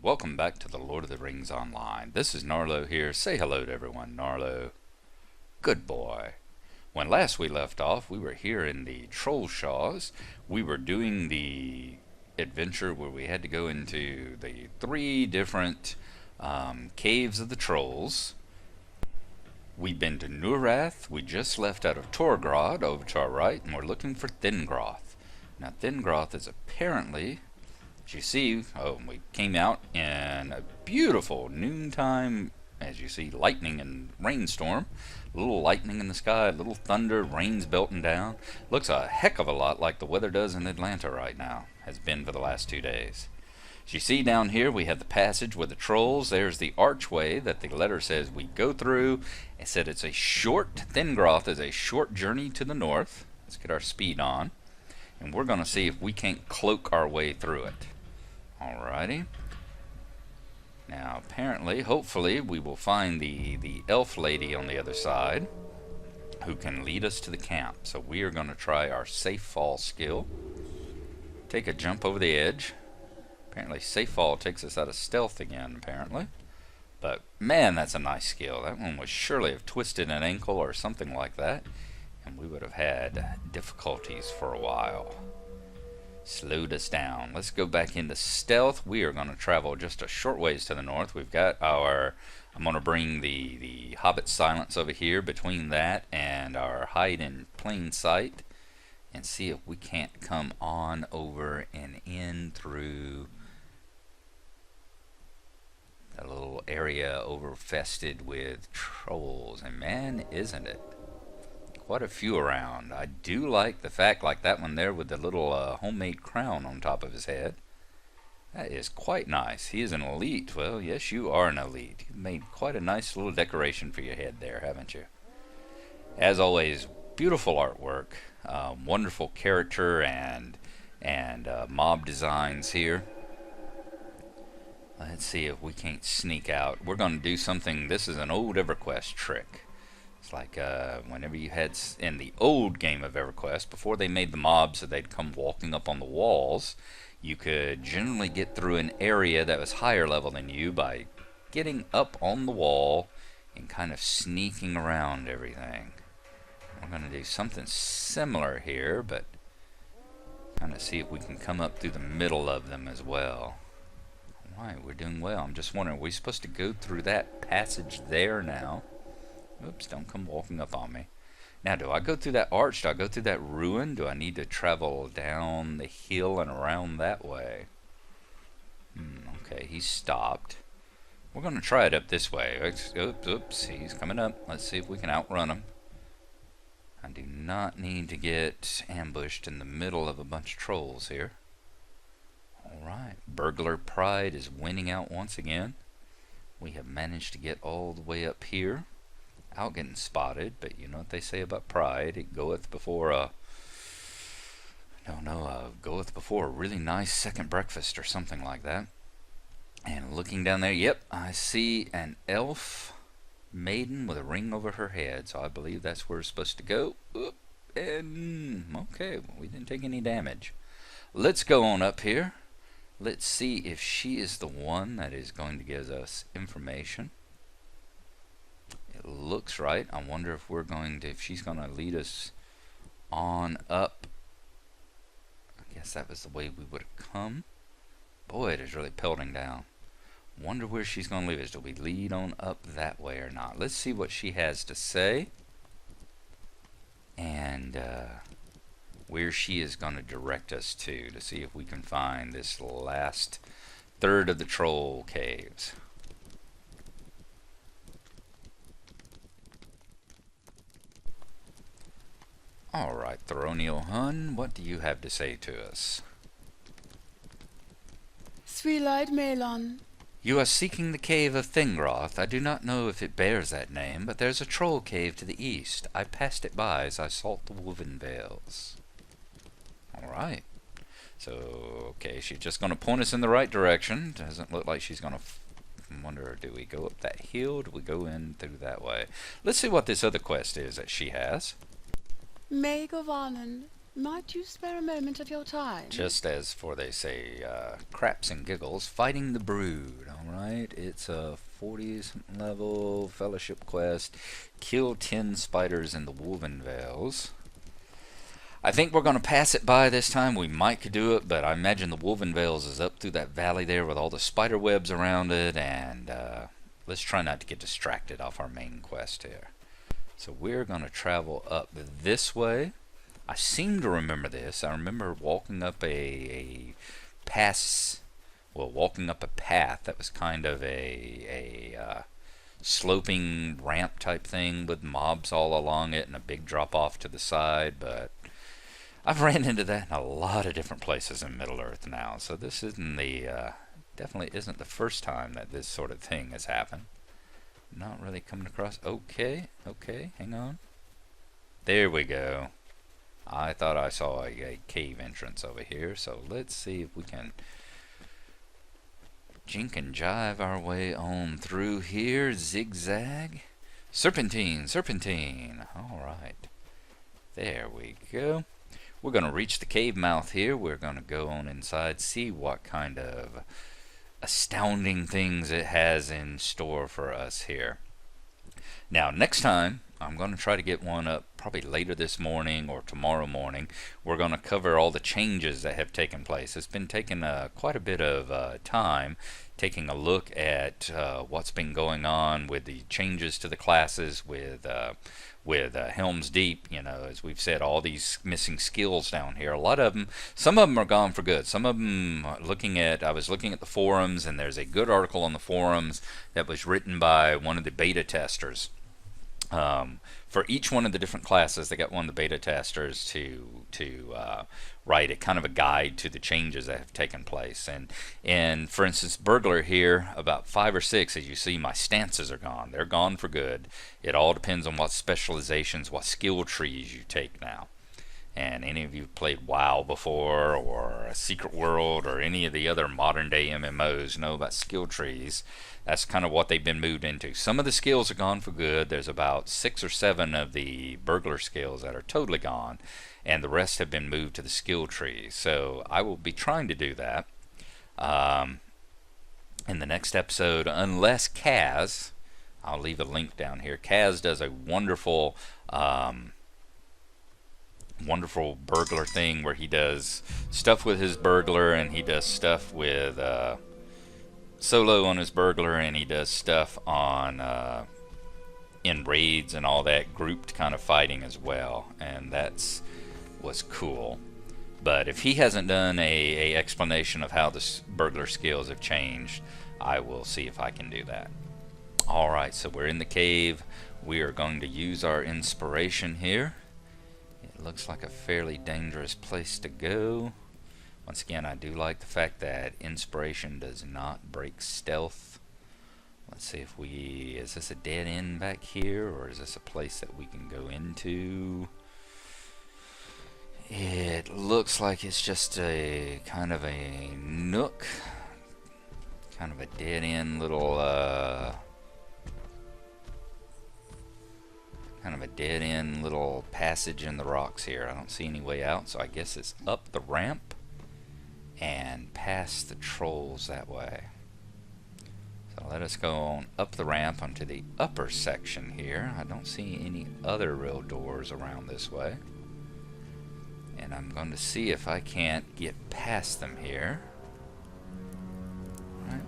welcome back to the Lord of the Rings Online. This is Gnarlo here. Say hello to everyone, Gnarlo. Good boy. When last we left off, we were here in the Troll Shaws. We were doing the adventure where we had to go into the three different caves of the trolls. We've been to Nurath. We just left out of Torgrad over to our right, and we're looking for Thingroth. Now, Thingroth is apparently, as you see, we came out in a beautiful noontime, as you see, lightning and rainstorm. A little lightning in the sky, a little thunder, rain's belting down. Looks a heck of a lot like the weather does in Atlanta right now, has been for the last 2 days. As you see down here, we have the passage with the trolls. There's the archway that the letter says we go through. It said it's a short, Thingroth is a short journey to the north. Let's get our speed on. And we're going to see if we can't cloak our way through it. Alrighty. Now, apparently, hopefully, we will find the elf lady on the other side who can lead us to the camp. So we are going to try our safe fall skill. Take a jump over the edge. Apparently, safe fall takes us out of stealth again, apparently. But, man, that's a nice skill. That one would surely have twisted an ankle or something like that, and we would have had difficulties for a while. Slowed us down. Let's go back into stealth. We are going to travel just a short ways to the north. We've got our, I'm going to bring the Hobbit Silence over here between that and our hide in plain sight and see if we can't come on over and in through a little area overfested with trolls. And man, isn't it? Quite a few around. I do like the fact, like that one there with the little homemade crown on top of his head. That is quite nice. He is an elite. Well, yes, you are an elite. You've made quite a nice little decoration for your head there, haven't you? As always, beautiful artwork. Wonderful character and mob designs here. Let's see if we can't sneak out. We're going to do something. This is an old EverQuest trick. It's like whenever you had in the old game of EverQuest, before they made the mobs so they'd come walking up on the walls, you could generally get through an area that was higher level than you by getting up on the wall and kind of sneaking around everything. We're going to do something similar here, but kind of see if we can come up through the middle of them as well. Alright, we're doing well. I'm just wondering, are we supposed to go through that passage there now? Oops, don't come walking up on me. Now, do I go through that arch? Do I go through that ruin? Do I need to travel down the hill and around that way? Okay, he's stopped. We're going to try it up this way. Oops, he's coming up. Let's see if we can outrun him. I do not need to get ambushed in the middle of a bunch of trolls here. Alright, Burglar Pride is winning out once again. We have managed to get all the way up here. Out getting spotted, but you know what they say about pride. It goeth before goeth before a really nice second breakfast or something like that. And looking down there, yep, I see an elf maiden with a ring over her head, so I believe that's where we're supposed to go. Oop, and okay, well, we didn't take any damage. Let's go on up here. Let's see if she is the one that is going to give us information. It looks right. I wonder if we're going to, if she's going to lead us on up. I guess that was the way we would have come. Boy, it is really pelting down. Wonder where she's going to lead us. Do we lead on up that way or not? Let's see what she has to say. And where she is going to direct us to see if we can find this last third of the troll caves. Alright, Throniel Hun, what do you have to say to us? Three-eyed Melon. You are seeking the cave of Thingroth. I do not know if it bears that name, but there's a troll cave to the east. I passed it by as I sought the woven vales. Alright. So, okay, she's just going to point us in the right direction. Doesn't look like she's going to... wonder, do we go up that hill? Do we go in through that way? Let's see what this other quest is that she has. Megawannen. Might you spare a moment of your time? Just as for, they say, craps and giggles, fighting the brood. Alright, it's a 40-something level fellowship quest. Kill 10 spiders in the woven veils. I think we're going to pass it by this time. We might could do it, but I imagine the woven veils is up through that valley there with all the spider webs around it, and let's try not to get distracted off our main quest here. So we're going to travel up this way. I seem to remember this. I remember walking up a pass, well, walking up a path that was kind of a sloping ramp type thing with mobs all along it and a big drop off to the side, but I've ran into that in a lot of different places in Middle-earth now, so this isn't the, definitely isn't the first time that this sort of thing has happened. Not really coming across. Okay, hang on. There we go. I thought I saw a cave entrance over here, so let's see if we can jink and jive our way on through here. Zigzag. Serpentine. Alright. There we go. We're going to reach the cave mouth here. We're going to go on inside, see what kind of astounding things it has in store for us here. Now, next time, I'm going to try to get one up probably later this morning or tomorrow morning. We're going to cover all the changes that have taken place. It's been taking quite a bit of time taking a look at what's been going on with the changes to the classes with Helm's Deep. You know, as we've said, all these missing skills down here. A lot of them, some of them are gone for good. Some of them, I was looking at the forums, and there's a good article on the forums that was written by one of the beta testers. For each one of the different classes, they got one of the beta testers to write a kind of a guide to the changes that have taken place. And for instance, burglar here, about 5 or 6, as you see, my stances are gone. They're gone for good. It all depends on what specializations, what skill trees you take now. And any of you played WoW before, or Secret World, or any of the other modern day MMOs know about skill trees. That's kind of what they've been moved into. Some of the skills are gone for good. There's about 6 or 7 of the burglar skills that are totally gone, and the rest have been moved to the skill tree. So I will be trying to do that in the next episode, unless Kaz, I'll leave a link down here. Kaz does a wonderful wonderful burglar thing where he does stuff with his burglar, and he does stuff with solo on his burglar, and he does stuff on in raids and all that grouped kind of fighting as well, and was cool. But if he hasn't done a explanation of how the burglar skills have changed, I will see if I can do that. Alright, so we're in the cave. We are going to use our inspiration here. It looks like a fairly dangerous place to go. Once again, I do like the fact that inspiration does not break stealth. Let's see if is this a dead end back here, or is this a place that we can go into? It looks like it's just a kind of a nook, kind of a dead end little passage in the rocks here. I don't see any way out, so I guess it's up the ramp and past the trolls that way. So let us go on up the ramp onto the upper section here. I don't see any other real doors around this way, and I'm going to see if I can't get past them here. All right.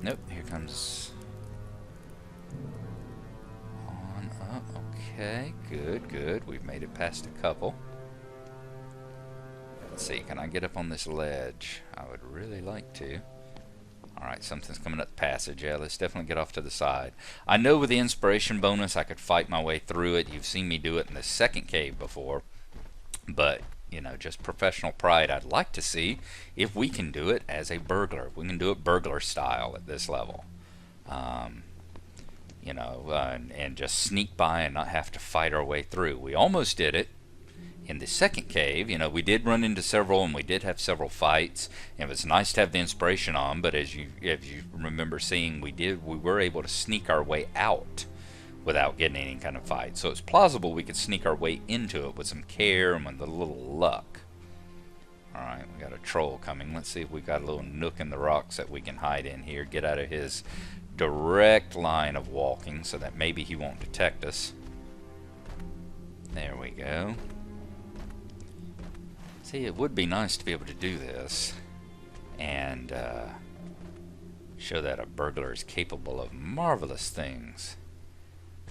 Nope, here comes on up. Okay, good. We've made it past a couple. Let's see, can I get up on this ledge? I would really like to. Alright, something's coming up the passage. Yeah, let's definitely get off to the side. I know with the inspiration bonus I could fight my way through it. You've seen me do it in the second cave before. But, you know, just professional pride, I'd like to see if we can do it as a burglar. We can do it burglar style at this level. You know, and just sneak by and not have to fight our way through. We almost did it in the second cave. You know, we did run into several, and we did have several fights, and it was nice to have the inspiration on, but as you remember seeing, we were able to sneak our way out without getting any kind of fight. So it's plausible we could sneak our way into it with some care and with a little luck. Alright, we got a troll coming. Let's see if we've got a little nook in the rocks that we can hide in here. Get out of his direct line of walking so that maybe he won't detect us. There we go. See, it would be nice to be able to do this and show that a burglar is capable of marvelous things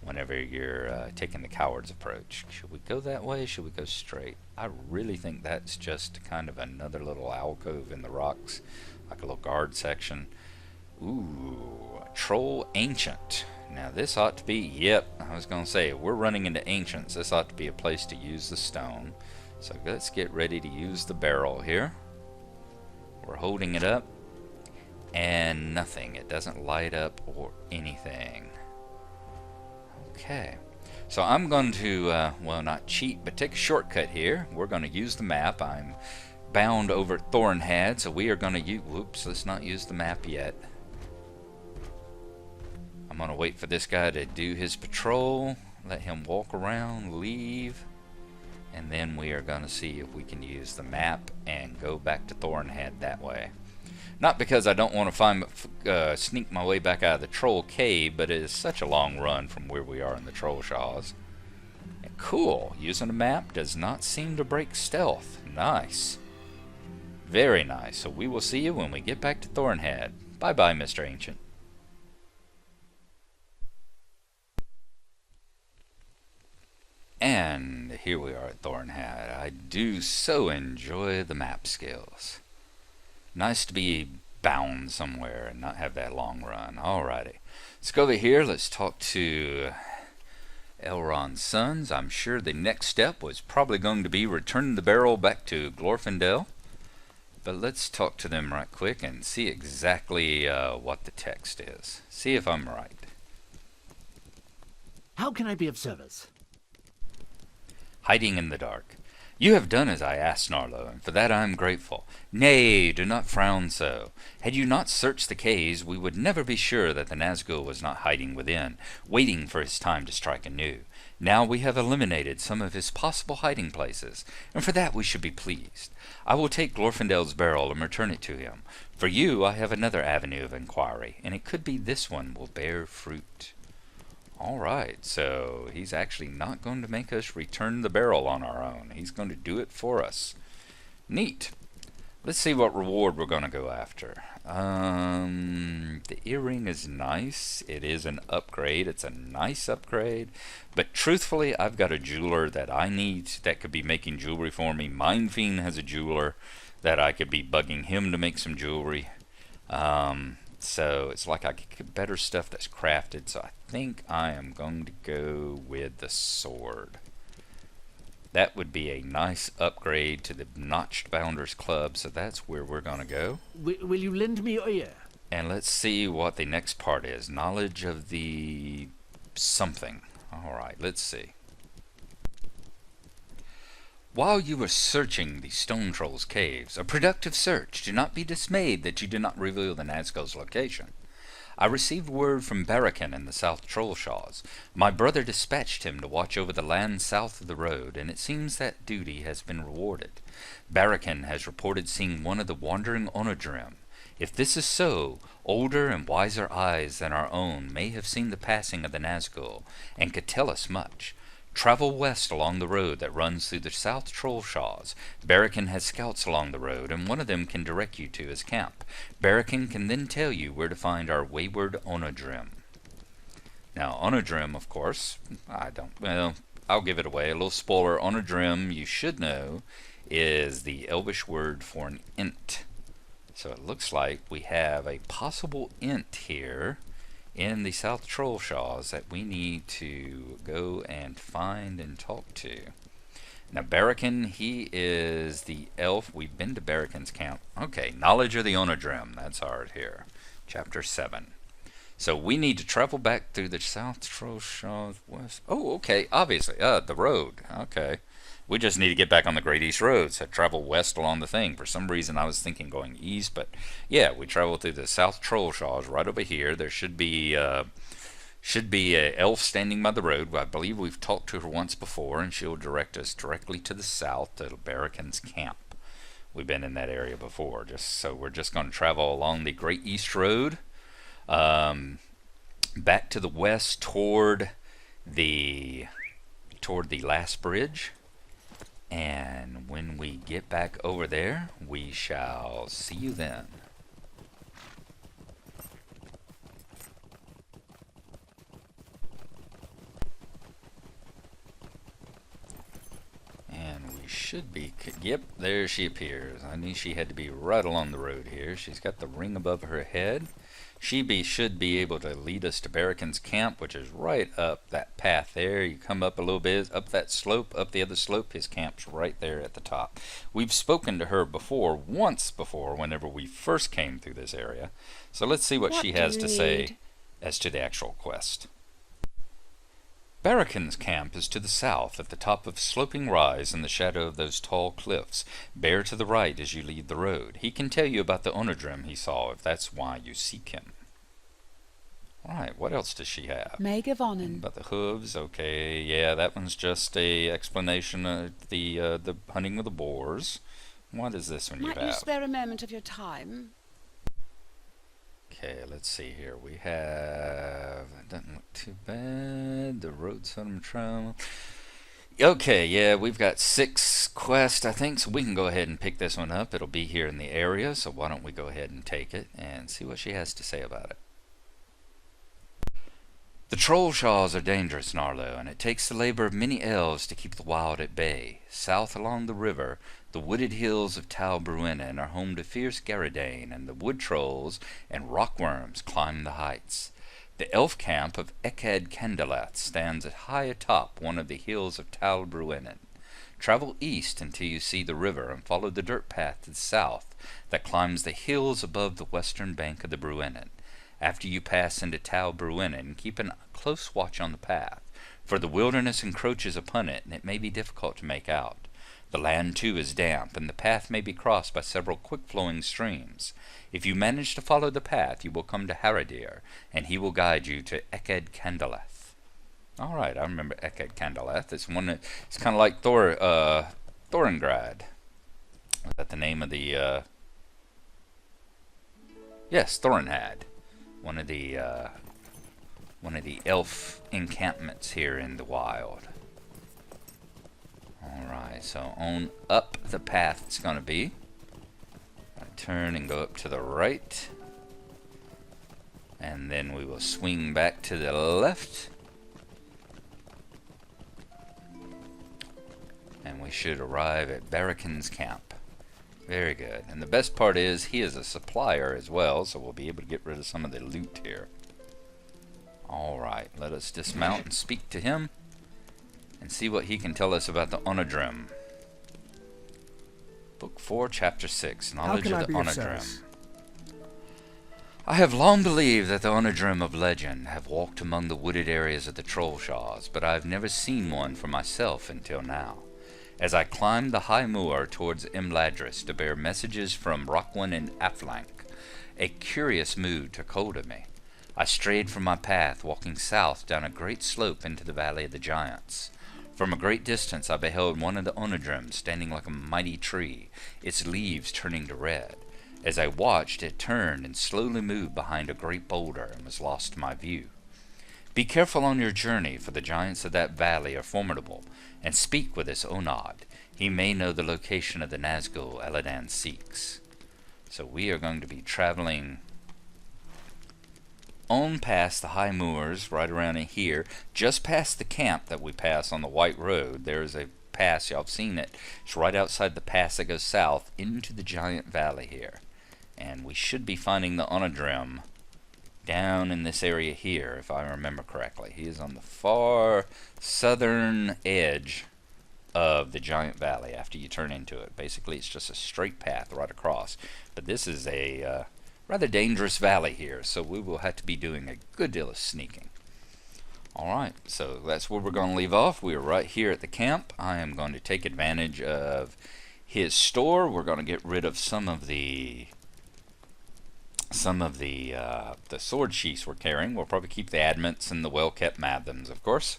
whenever you're taking the coward's approach. Should we go that way? Should we go straight? I really think that's just kind of another little alcove in the rocks, like a little guard section. Ooh, Troll Ancient. Now this ought to be, yep, I was going to say, if we're running into ancients, this ought to be a place to use the stone. So let's get ready to use the barrel here. We're holding it up, and nothing. It doesn't light up or anything. Okay. So I'm going to, well, not cheat, but take a shortcut here. We're going to use the map. I'm bound over at Thornhad, so we are going to use, whoops, let's not use the map yet. I'm going to wait for this guy to do his patrol, let him walk around, leave, and then we are going to see if we can use the map and go back to Thornhad that way. Not because I don't want to sneak my way back out of the troll cave, but it is such a long run from where we are in the troll shaws. And cool, using a map does not seem to break stealth. Nice. Very nice. So we will see you when we get back to Thornhad. Bye bye, Mr. Ancient. And here we are at Thornhad. I do so enjoy the map skills. Nice to be bound somewhere and not have that long run. Alrighty. Let's go over here. Let's talk to Elrond's sons. I'm sure the next step was probably going to be returning the barrel back to Glorfindel. But let's talk to them right quick and see exactly what the text is. See if I'm right. How can I be of service? Hiding in the dark. You have done as I asked, Gnarlo, and for that I am grateful. Nay, do not frown so. Had you not searched the caves, we would never be sure that the Nazgul was not hiding within, waiting for his time to strike anew. Now we have eliminated some of his possible hiding places, and for that we should be pleased. I will take Glorfindel's barrel and return it to him. For you, I have another avenue of inquiry, and it could be this one will bear fruit. Alright, so he's actually not going to make us return the barrel on our own. He's going to do it for us. Neat. Let's see what reward we're going to go after. The earring is nice. It is an upgrade. It's a nice upgrade. But truthfully, I've got a jeweler that I need that could be making jewelry for me. Mindfiend has a jeweler that I could be bugging him to make some jewelry. So it's like I could get better stuff that's crafted. So I think I am going to go with the sword. That would be a nice upgrade to the Notched Bounders Club. So that's where we're going to go. Will you lend me your ear? And let's see what the next part is. Knowledge of the something. Alright, let's see. While you were searching the Stone Troll's caves, a productive search, do not be dismayed that you did not reveal the Nazgul's location. I received word from Barakin in the South Trollshaws. My brother dispatched him to watch over the land south of the road, and it seems that duty has been rewarded. Barakin has reported seeing one of the wandering Onodrim. If this is so, older and wiser eyes than our own may have seen the passing of the Nazgul, and could tell us much. Travel west along the road that runs through the South Trollshaws. Barakin has scouts along the road, and one of them can direct you to his camp. Barakin can then tell you where to find our wayward Onodrim. Now, Onodrim, of course, I'll give it away. A little spoiler. Onodrim, you should know, is the Elvish word for an int. So it looks like we have a possible int here in the South Trollshaws that we need to go and find and talk to. Now Barakin, he is the elf. We've been to Barakin's camp. Okay, Knowledge of the Onodrim. That's ours here. Chapter 7. So we need to travel back through the South Trollshaws west. Oh, okay, obviously. The road. Okay. We just need to get back on the Great East Road, so travel west along the thing. For some reason I was thinking going east, but yeah, we travel through the South Trollshaws right over here. There should be Should be a elf standing by the road. I believe we've talked to her once before, and she'll direct us directly to the south to Barracan's camp. We've been in that area before. So we're just going to travel along the Great East Road, back to the west toward the last bridge. And when we get back over there, we shall see you then. And we should be, yep, there she appears. I knew she had to be right along the road here. She's got the ring above her head. Should be able to lead us to Barracan's camp, which is right up that path there. You come up a little bit, up that slope, up the other slope. His camp's right there at the top. We've spoken to her once before, whenever we first came through this area. So let's see what she has to say as to the actual quest. Barracan's camp is to the south, at the top of a sloping rise in the shadow of those tall cliffs. Bear to the right as you leave the road. He can tell you about the Onodrim he saw, if that's why you seek him. Alright, what else does she have? Meigavonen. About the hooves, okay, yeah, that one's just a explanation of the hunting with the boars. What is this one you have? Might you spare a moment of your time? Okay, let's see here. We have, that doesn't look too bad. The road some travel. Okay, yeah, we've got 6 quests, I think, so we can go ahead and pick this one up. It'll be here in the area, so why don't we go ahead and take it and see what she has to say about it. The troll shaws are dangerous, Gnarlo, and it takes the labor of many elves to keep the wild at bay. South along the river, the wooded hills of Tal Bruinen are home to fierce Garridane, and the wood trolls and rockworms climb the heights. The elf camp of Ekad Candelath stands high atop one of the hills of Tal Bruinen. Travel east until you see the river and follow the dirt path to the south that climbs the hills above the western bank of the Bruinen. After you pass into Tal Bruinen, keep a close watch on the path, for the wilderness encroaches upon it, and it may be difficult to make out. The land, too, is damp, and the path may be crossed by several quick-flowing streams. If you manage to follow the path, you will come to Haradir, and he will guide you to Ekad Candelath. All right, I remember Ekad Candelath. It's one that, it's kind of like Thoringrad. Is that the name of the? Yes, Thornhad. One of the elf encampments here in the wild. Alright, so on up the path it's going to be. Turn and go up to the right. And then we will swing back to the left. And we should arrive at Barracan's camp. Very good. And the best part is he is a supplier as well, so we'll be able to get rid of some of the loot here. Alright, let us dismount and speak to him and see what he can tell us about the Onodrim. Book 4, Chapter 6, Knowledge of the Onodrim. I have long believed that the Onodrim of legend have walked among the wooded areas of the Trollshaws, but I have never seen one for myself until now. As I climbed the high moor towards Imladris to bear messages from Rockwan and Aflank, a curious mood took hold of me. I strayed from my path, walking south down a great slope into the Valley of the Giants. From a great distance I beheld one of the Onodrim standing like a mighty tree, its leaves turning to red. As I watched, it turned and slowly moved behind a great boulder and was lost to my view. Be careful on your journey, for the giants of that valley are formidable, and speak with this Onod. He may know the location of the Nazgul Eladan seeks. So we are going to be traveling on past the high moors, right around in here, just past the camp that we pass on the White Road. There's a pass, y'all have seen it. It's right outside the pass that goes south into the giant valley here. And we should be finding the Onodrim down in this area here, if I remember correctly. He is on the far southern edge of the giant valley after you turn into it. Basically, it's just a straight path right across. But this is a rather dangerous valley here, so we will have to be doing a good deal of sneaking. Alright, so that's where we're going to leave off. We are right here at the camp. I am going to take advantage of his store. We're going to get rid of some of the some of the sword sheaths we're carrying. We'll probably keep the adments and the well-kept Maidens, of course.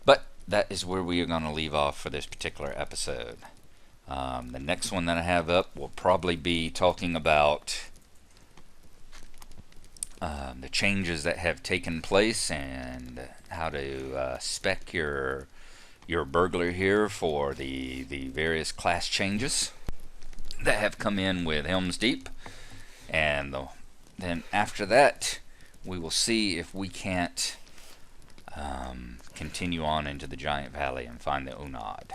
But that is where we are going to leave off for this particular episode. The next one that I have up will probably be talking about the changes that have taken place and how to spec your burglar here for the various class changes that have come in with Helm's Deep. And then after that, we will see if we can't continue on into the Giant Valley and find the Onad.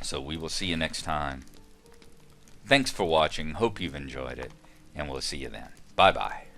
So we will see you next time. Thanks for watching. Hope you've enjoyed it. And we'll see you then. Bye-bye.